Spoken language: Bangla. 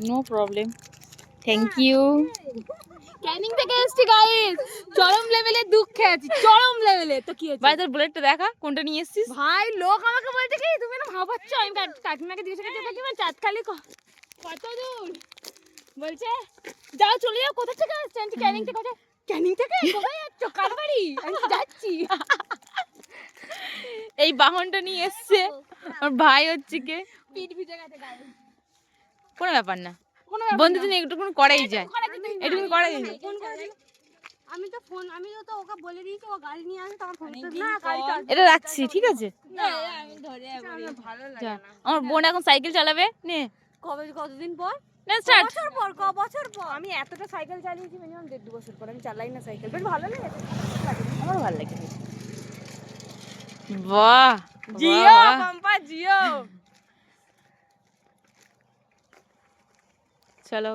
No problem, thank you. Canning থেকে এসেছি গাইস, চরম লেভেলে দুঃখে আছি, চরম লেভেলে। তো কি হয়েছে ভাই তোর বুলেটটা দেখা, কোনটা নিয়ে এসেছিস? ভাই? লোক আমাকে বলছে কি তুমি না ভাবাচ্ছ, আমি কাকিমাকে জিজ্ঞাসা করছি কাকিমা চাঁদখালি কত দূর, বলছে যাও চলে যাও। কোথা থেকে আসছে? আমি ক্যানিং থেকে। কোথায়? ক্যানিং থেকে? কোথায় যাচ্ছ? কার বাড়ি? আমি যাচ্ছি। এই বাহনটা নিয়ে এসছে আমার ভাই, হচ্ছে কে পিঠ ভিজে গেছে গায়ে। কোনো ব্যাপার না, বন্ধুদের নিয়ে একটু করাই যায়, একটু করাই যায়। আমি তো ওকে বলে দিয়েছি ও গাড়ি নিয়ে আসে, তখন ফোন না গাড়ি এটা রাখছি, ঠিক আছে? আমি ধরে ভালো লাগে না। আমার বোন এখন সাইকেল চালাবে, নে কতদিন পর? না স্টার্ট। বছর পর। আমি এতটা সাইকেল চালিয়েছি মিনিমাম 1.5 বছর পর। আমি চালাই না সাইকেল, বেশ ভালো লাগে। আমার ভালো লাগে। বাহ, জিও পাম্পা জিও। চলো।